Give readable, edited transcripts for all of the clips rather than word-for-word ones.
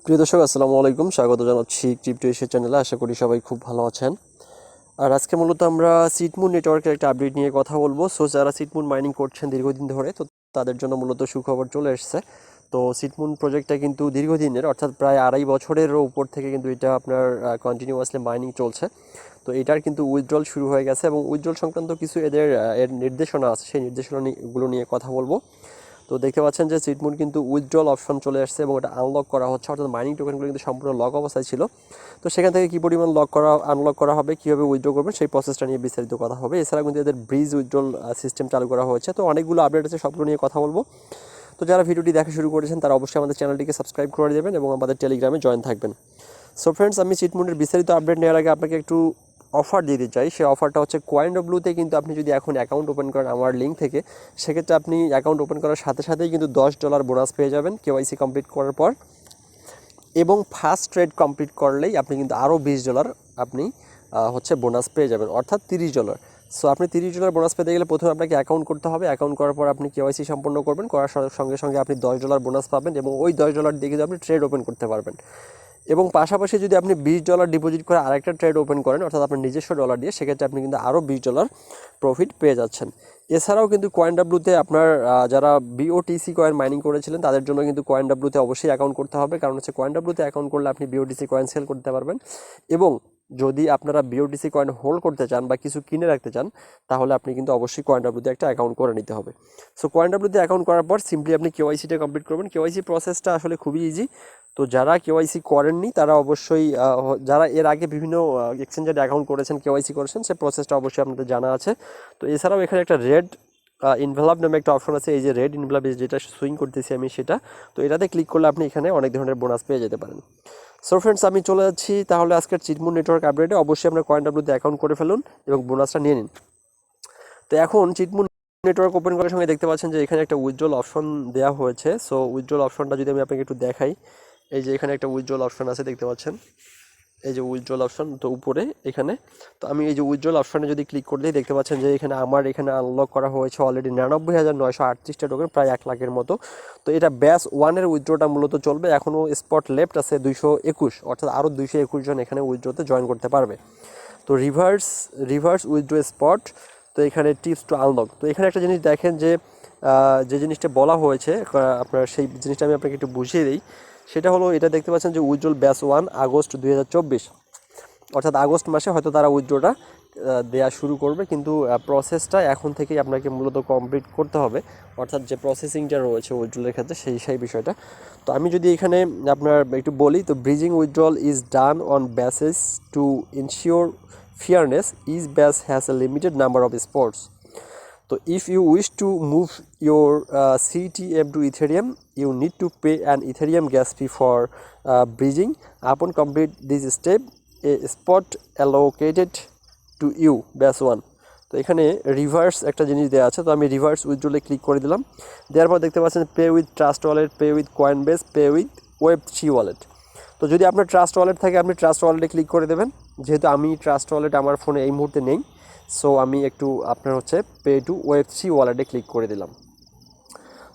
প্রিয় দর্শক আসসালামু আলাইকুম, স্বাগত জানাচ্ছি ক্রিপ্টো এশিয়া চ্যানেলে। আশা করি সবাই খুব ভালো আছেন। আর আজকে মূলত আমরা সিটমুন নেটওয়ার্কের একটা আপডেট নিয়ে কথা বলবো। সো যারা সিটমুন মাইনিং করছেন দীর্ঘদিন ধরে, তো তাদের জন্য মূলত সুখবর চলে এসেছে। তো সিটমুন প্রজেক্টটা কিন্তু দীর্ঘদিনের, অর্থাৎ প্রায় 2.5 বছরেরও উপর থেকে কিন্তু এটা আপনার কন্টিনিউয়াসলি মাইনিং চলছে। তো এটার কিন্তু উইথড্রল শুরু হয়ে গেছে এবং উইথড্রল সংক্রান্ত কিছু এর নির্দেশনা আছে, সেই নির্দেশনাগুলো নিয়ে কথা বলবো। তো দেখতে পাচ্ছেন যে সিটমুন কিন্তু উইথড্রল অপশন চলে আসছে এবং এটা আনলক করা হচ্ছে, অর্থাৎ মাইনিং টোকেনগুলো কিন্তু সম্পূর্ণ লক অবস্থায় ছিল। তো সেখান থেকে কী পরিমাণ আনলক করা হবে, কীভাবে উইথড্র করবেন, সেই প্রসেসটা নিয়ে বিস্তারিত কথা হবে। এছাড়া কিন্তু এদের ব্রিজ উইথড্রল সিস্টেম চালু করা হয়েছে। তো অনেকগুলো আপডেট আছে, সবগুলো নিয়ে কথা বলবো। তো যারা ভিডিওটি দেখা শুরু করেছেন তারা অবশ্যই আমাদের চ্যানেলটিকে সাবস্ক্রাইব করে দেবেন এবং আমাদের টেলিগ্রামে জয়েন থাকবেন। সো ফ্রেন্ডস, আমি সিটমুনের বিস্তারিত আপডেট নেওয়ার আগে আপনাকে একটু অফার দিতে চাই। সেই অফারটা হচ্ছে কয়েনডব্লিউতে কিন্তু আপনি যদি এখন অ্যাকাউন্ট ওপেন করেন আমার লিঙ্ক থেকে, সেক্ষেত্রে আপনি অ্যাকাউন্ট ওপেন করার সাথে সাথেই কিন্তু $10 বোনাস পেয়ে যাবেন কেওয়াইসি কমপ্লিট করার পর। এবং ফার্স্ট ট্রেড কমপ্লিট করলেই আপনি কিন্তু আরও $20 আপনি হচ্ছে বোনাস পেয়ে যাবেন, অর্থাৎ $30। সো আপনি $30 বোনাস পেতে গেলে প্রথমে আপনাকে অ্যাকাউন্ট করতে হবে। অ্যাকাউন্ট করার পর আপনি কেওয়াইসি সম্পন্ন করবেন, করার সঙ্গে সঙ্গে আপনি $10 বোনাস পাবেন এবং ওই $10 দিয়ে কিন্তু আপনি ট্রেড ওপেন করতে পারবেন। এবং পাশাপাশি যদি আপনি $20 ডিপোজিট করে আরেকটা ট্রেড ওপেন করেন, অর্থাৎ আপনার নিজস্ব ডলার দিয়ে, সেক্ষেত্রে আপনি কিন্তু আরও $20 প্রফিট পেয়ে যাচ্ছেন। এছাড়াও কিন্তু কয়েনডব্লিউতে আপনার যারা বিওটিসি কয়েন মাইনিং করেছিলেন তাদের জন্য কিন্তু কয়েনডব্লিউতে অবশ্যই অ্যাকাউন্ট করতে হবে, কারণ হচ্ছে কয়েনডব্লিউতে অ্যাকাউন্ট করলে আপনি বিওটিসি কয়েন সেল করতে পারবেন। এবং যদি আপনারা বিওটিসি কয়েন হোল্ড করতে চান বা কিছু কিনে রাখতে চান, তাহলে আপনি কিন্তু অবশ্যই কয়েনডব্লিউতে একটা অ্যাকাউন্ট করে নিতে হবে। সো কয়েনডব্লিউতে অ্যাকাউন্ট করার পর সিম্পলি আপনি কেওয়াইসিটা কমপ্লিট করবেন। কেওয়াইসি প্রসেসটা আসলে খুবই ইজি। তো যারা কেওয়াইসি করেননি তারা অবশ্যই, যারা এর আগে বিভিন্ন এক্সচেঞ্জের অ্যাকাউন্ট করেছেন, কেওয়াইসি করেছেন, সে প্রসেসটা অবশ্যই আপনাদের জানা আছে। তো এছাড়াও এখানে একটা রেড ইনভেলপ নামে একটা অপশন আছে, এই যে রেড ইনভেলপ যেটা সুইং করতেছি আমি সেটা। তো এটাতে ক্লিক করলে আপনি এখানে অনেক ধরনের বোনাস পেয়ে যেতে পারেন। সো ফ্রেন্ডস, আমি চলে যাচ্ছি তাহলে আজকের সিটমুন নেটওয়ার্ক আপডেটে। অবশ্যই আপনার কয়েনডব্লিউতে অ্যাকাউন্ট করে ফেলুন এবং বোনাসটা নিয়ে নিন। তো এখন সিটমুন নেটওয়ার্ক ওপেন করার সঙ্গে দেখতে পাচ্ছেন যে এখানে একটা উইথড্রল অপশন দেওয়া হয়েছে। সো উইথড্রল অপশনটা যদি আমি আপনাকে একটু দেখাই, এই যে এখানে একটা উইথড্রল অপশন আছে, দেখতে পাচ্ছেন এই যে উইথড্রল অপশন, তো উপরে এখানে। তো আমি এই যে উইথড্রল অপশনে যদি ক্লিক করলেই দেখতে পাচ্ছেন যে এখানে এখানে আনলক করা হয়েছে অলরেডি 99,938টা টোকেন, প্রায় 1 লাখের মতো। তো এটা ব্যাচ 1-এর উইথড্রটা মূলত চলবে। এখনও স্পট লেফট আছে 221, অর্থাৎ আরও 221 জন এখানে উইথড্রতে জয়েন করতে পারবে। তো রিভার্স উইথড্র স্পট। তো এখানে টিপস টু আনলক। তো এখানে একটা জিনিস দেখেন যে যে জিনিসটা বলা হয়েছে, আপনার সেই জিনিসটা আমি আপনাকে একটু বুঝিয়ে দিই। সেটা হলো, এটা দেখতে পাচ্ছেন যে উইথড্রল ব্যাচ 1 আগস্ট 2024, অর্থাৎ আগস্ট মাসে হয়তো তারা উইথড্রটা দেওয়া শুরু করবে, কিন্তু প্রসেসটা এখন থেকেই আপনাকে মূলত কমপ্লিট করতে হবে, অর্থাৎ যে প্রসেসিংটা রয়েছে উইথড্রলের ক্ষেত্রে সেই বিষয়টা। তো আমি যদি এখানে আপনার একটু বলি, তো bridging withdrawal is done on bases to ensure fairness. Each batch has a limited number of spots. So if you wish to move your CTM to Ethereum, you need to pay an Ethereum gas fee for bridging. Upon complete this step, a spot allocated to you batch 1. তো এখানে reverse একটা জিনিস দেওয়া আছে। তো আমি reverse উইথড্রলে click করে দিলাম। দেওয়ার পর দেখতে পাচ্ছেন pay with trust wallet, pay with Coinbase, pay with Web3 wallet. তো যদি আপনার ট্রাস্ট ওয়ালেট থাকে আপনি ট্রাস্ট ওয়ালেটে ক্লিক করে দেবেন। যেহেতু আমি ট্রাস্ট ওয়ালেট আমার ফোনে এই মুহূর্তে নেই, সো আমি একটু আপনার হচ্ছে পে টু Web3 ওয়ালেটে ক্লিক করে দিলাম।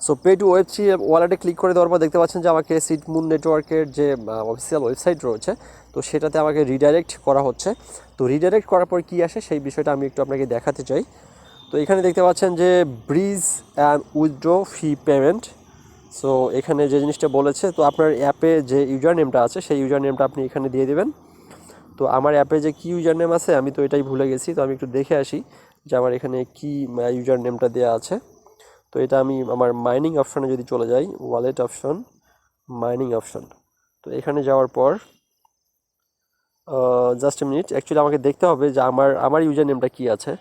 সো পে টু Web3 ওয়ালেটে ক্লিক করে দেওয়ার পর দেখতে পাচ্ছেন যে আমাকে সিটমুন নেটওয়ার্কের যে অফিসিয়াল ওয়েবসাইট রয়েছে, তো সেটাতে আমাকে রিডাইরেক্ট করা হচ্ছে। তো রিডাইরেক্ট করার পর কী আসে সেই বিষয়টা আমি একটু আপনাকে দেখাতে চাই। তো এখানে দেখতে পাচ্ছেন যে bridge and withdraw fee payment. So এখানে যে জিনিসটা বলেছে, তো আপনার অ্যাপে যে ইউজার নেমটা আছে সেই ইউজার নেমটা আপনি এখানে দিয়ে দেবেন। তো আমার অ্যাপে যে কী ইউজার নেম আছে আমি তো এটাই ভুলে গেছি। তো আমি একটু দেখে আসি যে আমার এখানে কী ইউজার নেমটা দেওয়া আছে। তো এটা আমি আমার মাইনিং অপশানে যদি চলে যাই, ওয়ালেট অপশন, মাইনিং অপশন, তো এখানে যাওয়ার পর জাস্ট এ মিনিট, অ্যাকচুয়ালি আমাকে দেখতে হবে যে আমার ইউজার নেমটা কী আছে।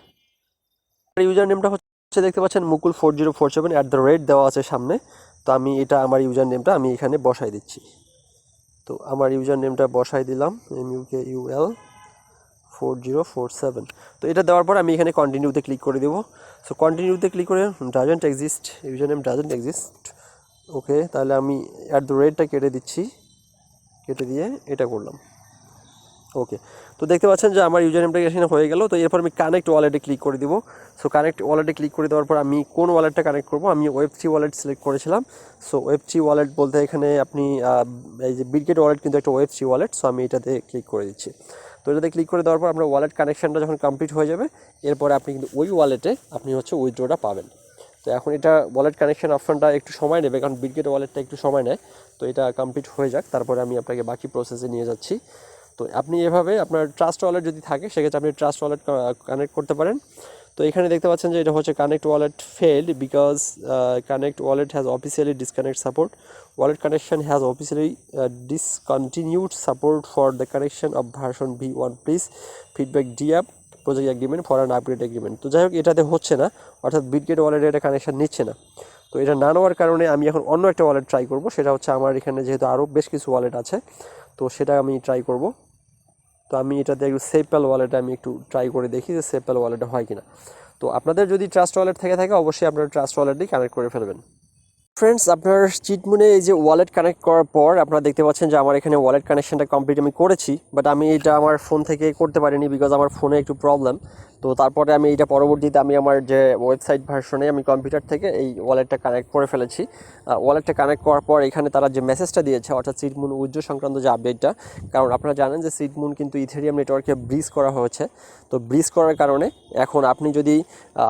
আমার ইউজার নেমটা হচ্ছে, দেখতে পাচ্ছেন মুকুল4047 দেওয়া আছে সামনে। তো আমি এটা আমার ইউজার নেমটা আমি এখানে বসাই দিচ্ছি। তো আমার ইউজার নেমটা বসাই দিলাম, MUKUL4047। তো এটা দেওয়ার পর আমি এখানে কন্টিনিউতে ক্লিক করে দেবো। সো কন্টিনিউতে ক্লিক করে doesn't exist, user name doesn't exist. Okay, তাহলে আমি টা কেটে দিচ্ছি, কেটে দিয়ে এটা করলাম। ওকে, তো দেখতে পাচ্ছেন যে আমার ইউজার নেমটা এখানে হয়ে গেল। তো এরপর আমি কানেক্ট ওয়ালেটে ক্লিক করে দিব। সো কানেক্ট ওয়ালেটে ক্লিক করে দেওয়ার পর আমি কোন ওয়ালেটটা কানেক্ট করব, আমি ওয়েব3 ওয়ালেট সিলেক্ট করেছিলাম। সো ওয়েব3 ওয়ালেট বলতে এখানে আপনি এই যে বিটগেট ওয়ালেট কিন্তু একটা ওয়েব3 ওয়ালেট। সো আমি এটাতে ক্লিক করে দিচ্ছি। তো এটাতে ক্লিক করে দেওয়ার পর আপনার ওয়ালেট কানেকশানটা যখন কমপ্লিট হয়ে যাবে, এরপরে আপনি কিন্তু ওই ওয়ালেটে আপনি হচ্ছে উইথড্রটা পাবেন। তো এখন এটা ওয়ালেট কানেকশন অপশনটা একটু সময় নেবে, কারণ বিটগেট ওয়ালেটটা একটু সময় নেয়। তো এটা কমপ্লিট হয়ে যাক, তারপরে আমি আপনাকে বাকি প্রসেসে নিয়ে যাচ্ছি। তো আপনি এভাবে আপনার ট্রাস্ট ওয়ালেট যদি থাকে সেক্ষেত্রে আপনি ট্রাস্ট ওয়ালেট কানেক্ট করতে পারেন। তো এখানে দেখতে পাচ্ছেন যে এটা হচ্ছে connect wallet failed because connect wallet has officially disconnect support, wallet connection has officially discontinued support for the connection of version V1 please feedback dapp project agreement for an upgrade agreement. তো যাই হোক, এটাতে হচ্ছে না, অর্থাৎ Bitget ওয়ালেটে এটা connection নিচ্ছে না। তো এটা না নেওয়ার কারণে আমি এখন অন্য একটা ওয়ালেট ট্রাই করব। সেটা হচ্ছে আমার এখানে যেহেতু আরও বেশ কিছু ওয়ালেট আছে, তো সেটা আমি ট্রাই করব। তো আমি এটাতে একটু সেপেল ওয়ালেটে আমি একটু ট্রাই করে দেখি যে সেপেল ওয়ালেটে হয় কিনা। তো আপনাদের যদি ট্রাস্ট ওয়ালেট থেকে থাকে অবশ্যই আপনারা ট্রাস্ট ওয়ালেটই কানেক্ট করে ফেলবেন। ফ্রেন্ডস, আপনার চিটমুনে এই যে ওয়ালেট কানেক্ট করার পর আপনারা দেখতে পাচ্ছেন যে আমার এখানে ওয়ালেট কানেকশনটা কমপ্লিট আমি করেছি, বাট আমি এটা আমার ফোন থেকে করতে পারিনি বিকজ আমার ফোনে একটু প্রবলেম। তো তারপরে আমি এটা পরবর্তীতে আমি আমার যে ওয়েবসাইট ভার্সনে আমি কম্পিউটার থেকে এই ওয়ালেটটা কানেক্ট করে ফেলেছি। ওয়ালেটটা কানেক্ট করার পর এখানে তারা যে মেসেজটা দিয়েছে, অর্থাৎ সিটমুন উইথড্র সংক্রান্ত যে আপডেটটা, কারণ আপনারা জানেন যে সিটমুন কিন্তু ইথেরিয়াম নেটওয়ার্কে ব্রিজ করা হয়েছে। তো ব্রিজ করার কারণে এখন আপনি যদি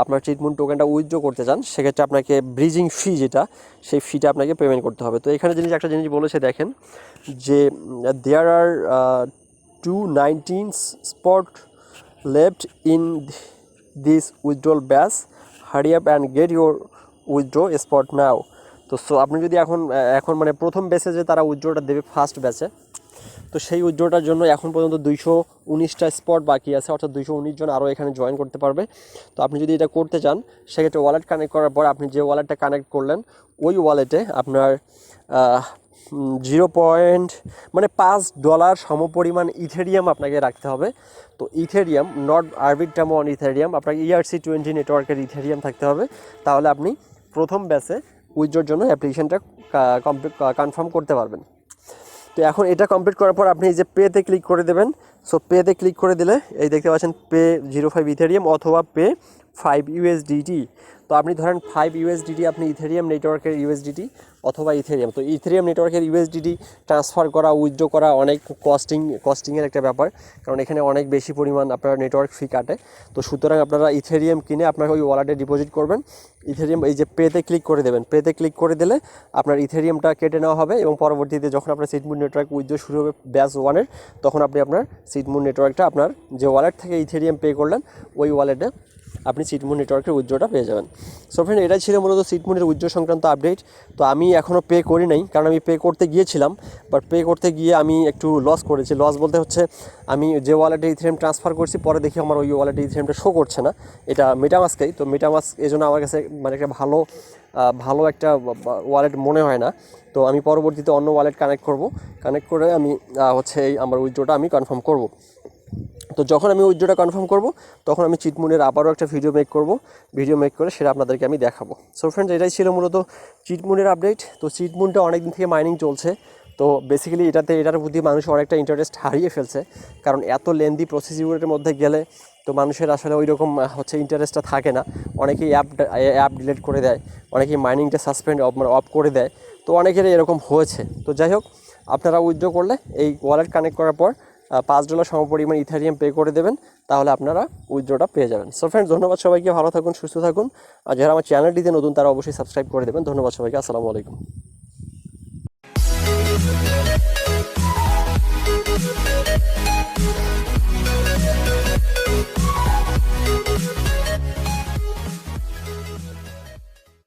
আপনার চিটমুন টোকেনটা উইথড্র করতে চান, সেক্ষেত্রে আপনাকে ব্রিজিং ফি যেটা, সেই ফিটা আপনাকে পেমেন্ট করতে হবে। তো এখানে একটা জিনিস বলেছে দেখেন যে there are 219 spot left in this withdrawal batch, hurry up and get your withdraw spot now. তো সো আপনি যদি এখন মানে প্রথম ব্যাচে যে তারা উইথড্রটা দেবে ফার্স্ট ব্যাচে, তো সেই উইথড্রটার জন্য এখন পর্যন্ত 219টা স্পট বাকি আছে, অর্থাৎ 219 জন আরও এখানে জয়েন করতে পারবে। তো আপনি যদি এটা করতে চান, সেক্ষেত্রে ওয়ালেট কানেক্ট করার পর আপনি যে ওয়ালেটটা কানেক্ট করলেন ওই ওয়ালেটে আপনার 5 ডলার সমপরিমাণ ইথেরিয়াম আপনাকে রাখতে হবে। তো ইথেরিয়াম, নট আরবিট্রামন ইথেরিয়াম, আপনার ERC20 নেটওয়ার্কের ইথেরিয়াম থাকতে হবে। তাহলে আপনি প্রথম ব্যাচে উইথড্রর জন্য অ্যাপ্লিকেশনটা কনফার্ম করতে পারবেন। তো এখন এটা কমপ্লিট করার পর আপনি এই যে পেতে ক্লিক করে দেবেন। সো পেতে ক্লিক করে দিলে এই দেখতে পাচ্ছেন পে 05 ইথেরিয়াম অথবা পে 5 USDT। তো আপনি ধরেন 5 USDT আপনি ইথেরিয়াম নেটওয়ার্কের USDT অথবা ইথেরিয়াম, তো ইথেরিয়াম নেটওয়ার্কের USDT ট্রান্সফার করা, উইথড্র করা অনেক কস্টিংয়ের একটা ব্যাপার, কারণ এখানে অনেক বেশি পরিমাণ আপনার নেটওয়ার্ক ফি কাটে। তো সুতরাং আপনারা ইথেরিয়াম কিনে আপনার ওই ওয়ালেটে ডিপোজিট করবেন। ইথেরিয়াম এই যে পেতে ক্লিক করে দেবেন, পেতে ক্লিক করে দিলে আপনার ইথেরিয়ামটা কেটে নেওয়া হবে এবং পরবর্তীতে যখন আপনার সিটমুন নেটওয়ার্ক উইথড্র শুরু হবে ব্যাচ 1-এর, তখন আপনি আপনার সিটমুন নেটওয়ার্কটা আপনার যে ওয়ালেট থেকে ইথেরিয়াম পে করলেন ওই ওয়ালেটে আপনি সিটমুন নেটওয়ার্কের উইথড্রটা পেয়ে যাবেন। সো ফ্রেন্ড, এটাই ছিল মূলত সিটমুনের উইথড্র সংক্রান্ত আপডেট। তো আমি এখনও পে করি নাই, কারণ আমি পে করতে গিয়েছিলাম, বাট পে করতে গিয়ে আমি একটু লস করেছি। লস বলতে হচ্ছে আমি যে ওয়ালেটে ইথেরিয়াম ট্রান্সফার করছি, পরে দেখি আমার ওই ওয়ালেটে ইথেরিয়ামটা শো করছে না, এটা মেটামাস্কেই। তো মেটামাস্ক এই জন্য আমার কাছে মানে একটা ভালো একটা ওয়ালেট মনে হয় না। তো আমি পরবর্তীতে অন্য ওয়ালেট কানেক্ট করে আমি আমার উইথড্রটা আমি কনফার্ম করব। তো যখন আমি উইথড্রটা কনফার্ম করব, তখন আমি চিটমুনের আবারও একটা ভিডিও মেক করে সেটা আপনাদেরকে আমি দেখাবো। সো ফ্রেন্ডস, এটাই ছিল মূলত চিটমুনের আপডেট। তো চিটমুনটা অনেক দিন থেকে মাইনিং চলছে। তো বেসিক্যালি এটার প্রতি মানুষ অনেকটা ইন্টারেস্ট হারিয়ে ফেলছে, কারণ এত লেন্দি প্রসিডিউরের মধ্যে গেলে তো মানুষের আসলে ওই রকম ইন্টারেস্টটা থাকে না। অনেকেই অ্যাপ ডিলিট করে দেয়, অনেকেই মাইনিংটা সাসপেন্ড অফ করে দেয়। তো অনেকেরই এরকম হয়েছে। তো যাই হোক, আপনারা উইথড্র করলে এই ওয়ালেট কানেক্ট করার পর $5 সমপরিমাণ ইথেরিয়াম পে করে দেবেন, তাহলে আপনারা উইথড্রটা পেয়ে যাবেন। সো ফ্রেন্ডস, ধন্যবাদ সবাইকে, ভালো থাকুন, সুস্থ থাকুন। আর যারা আমার চ্যানেলটিতে নতুন তারা অবশ্যই সাবস্ক্রাইব করে দেবেন। ধন্যবাদ সবাইকে, আসসালামু আলাইকুম।